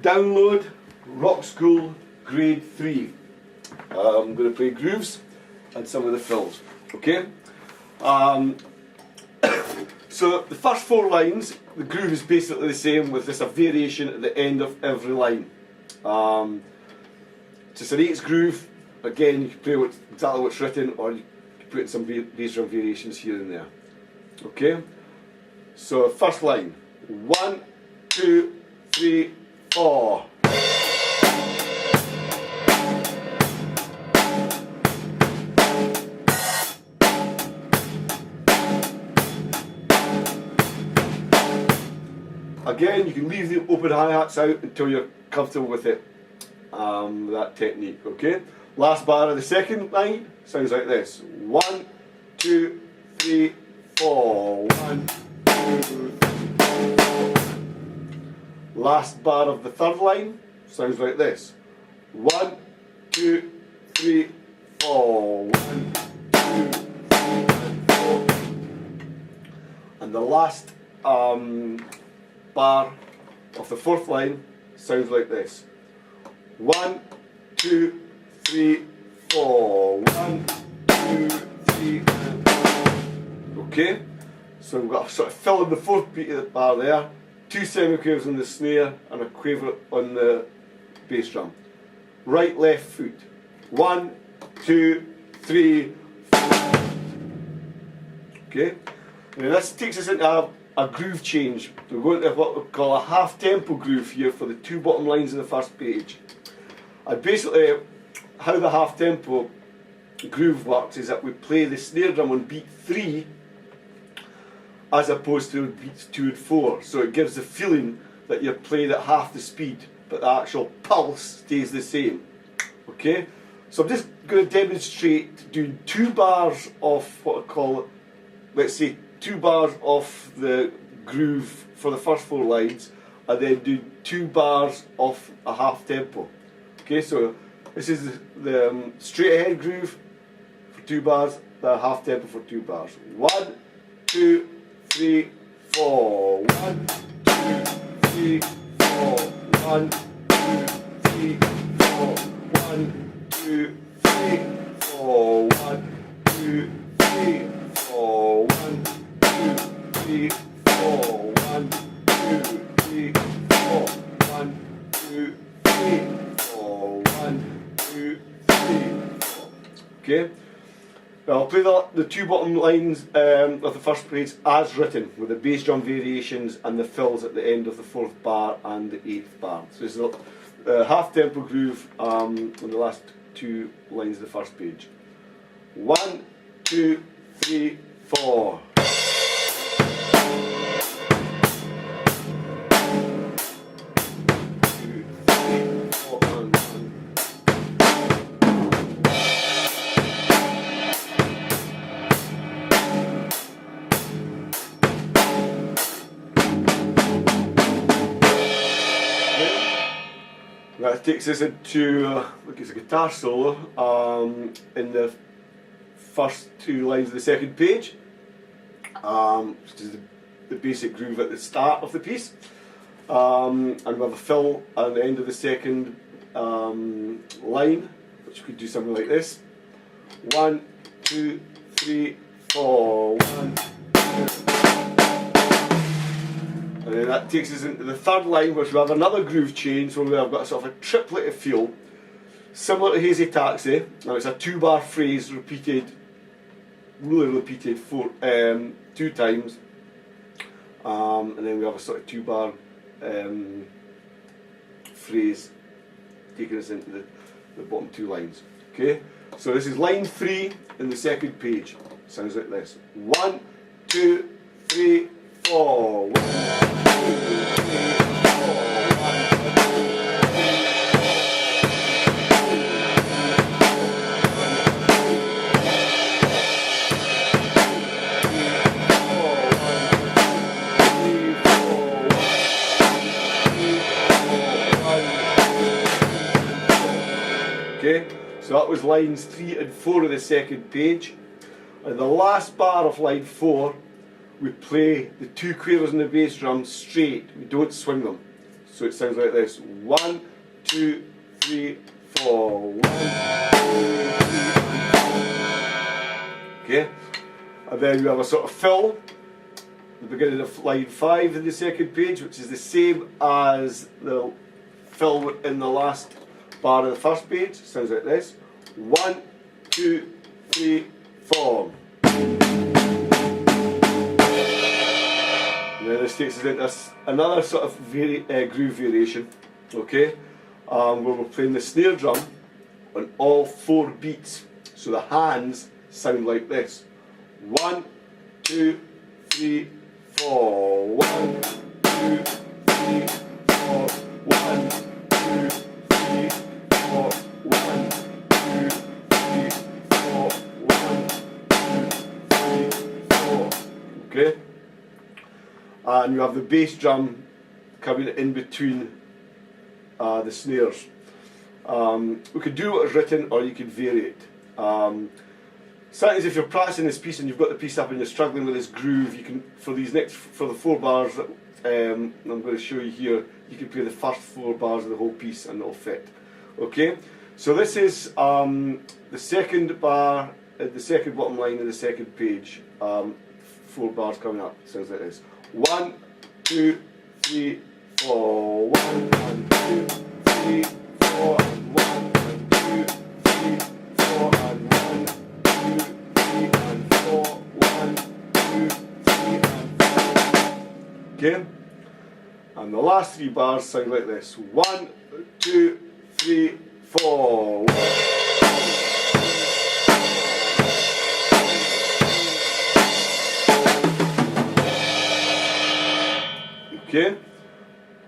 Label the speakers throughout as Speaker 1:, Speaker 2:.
Speaker 1: Download Rock School Grade 3. I'm going to play grooves and some of the fills. Okay? So the first 4 lines, the groove is basically the same with just a variation at the end of every line. Just an 8's groove. Again, you can play exactly what's written, or you can put in some bass drum variations here and there. Okay? So first line. 1, 2, 3, 4. Again, you can leave the open hi-hats out until you're comfortable with it, that technique, okay? Last bar of the second line sounds like this. 1, 2, 3, 4. 1, 2, 3, 4. Last bar of the third line sounds like this. 1, 2, 3, 4. 1, 2, 3, 4. And the last bar of the fourth line sounds like this. 1, 2, 3, 4. 1, 2, 3, 4. Okay? So we've got a sort of fill in the fourth beat of the bar there, 2 semiquavers on the snare and a quaver on the bass drum. Right, left foot. 1, 2, 3, 4. Okay? Now this takes us into a groove change. We're going to what we call a half tempo groove here for the 2 bottom lines of the first page. And basically, how the half tempo groove works is that we play the snare drum on beat 3 as opposed to beats 2 and 4. So it gives the feeling that you're playing at half the speed, but the actual pulse stays the same. Okay? So I'm just going to demonstrate doing 2 bars of what I call, let's say, 2 bars of the groove for the first 4 lines, and then do 2 bars of a half tempo. Okay, so this is the straight ahead groove for 2 bars, the half tempo for 2 bars. 1, 2, 3, 4. 1, 2, 3, 4. 1, 2, 3, 4. 1, 2, 3, 4. 1, 2, 3, 4. 1, 2, 3, 4. 1, 2, 3, 4. 1, 2, 3, 4. 1, 2, 3, 4. Okay? Now I'll play the 2 bottom lines of the first page as written, with the bass drum variations and the fills at the end of the 4th bar and the 8th bar. So this is a half tempo groove on the last 2 lines of the first page. 1, 2, 3, 4. That takes us into, look, it's a guitar solo in the first 2 lines of the second page, which is the basic groove at the start of the piece, and we have a fill at the end of the second line, which could do something like this. 1, 2, 3, 4. 1, 2. And then that takes us into the third line, which we have another groove change where we've got a sort of a triplet feel, similar to Hazy Taxi. Now it's a 2 bar phrase repeated, really repeated 2 times, and then we have a sort of 2 bar phrase taking us into the bottom 2 lines. Okay, so this is line 3 in the second page. Sounds like this. 1, 2, 3, 4. 1, 2, 3, 4. 1, 2, 3, 4. Okay, so that was lines 3 and 4 of the second page. And the last bar of line 4, we play the 2 quavers in the bass drum straight, we don't swing them. So it sounds like this. 1, 2, 3, 4. 1, 2, 3, okay? And then you have a sort of fill at the beginning of line 5 in the second page, which is the same as the fill in the last bar of the first page. Sounds like this. 1, 2, 3, 4. Now this takes us into another sort of groove variation, okay, where we're playing the snare drum on all 4 beats. So the hands sound like this. 1, 2, 3, 4. 1, 2, 3, 4. 1, 2, 3, 4. 1, 2, 3, 4. 1, 2, 3, 4. Okay? And you have the bass drum coming in between the snares. We could do what is written, or you could vary it. Sometimes if you're practicing this piece and you've got the piece up and you're struggling with this groove, you can, for the 4 bars that I'm going to show you here, you can play the first 4 bars of the whole piece and it'll fit. Okay, so this is the second bar, the second bottom line of the second page. 4 bars coming up. Sounds like this. 1, 2, 3, 4. 1, 2, 3, 4. 1, 2, 3, 4. And 1, 2, 3, and 4. 1, 2, 3, and 4. Okay? And the last 3 bars sound like this. 1, 2, 3, 4. Okay,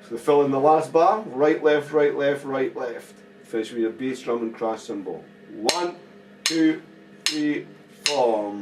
Speaker 1: so the fill in the last bar, right, left, right, left, right, left. Finish with your bass drum and crash cymbal. 1, 2, 3, 4.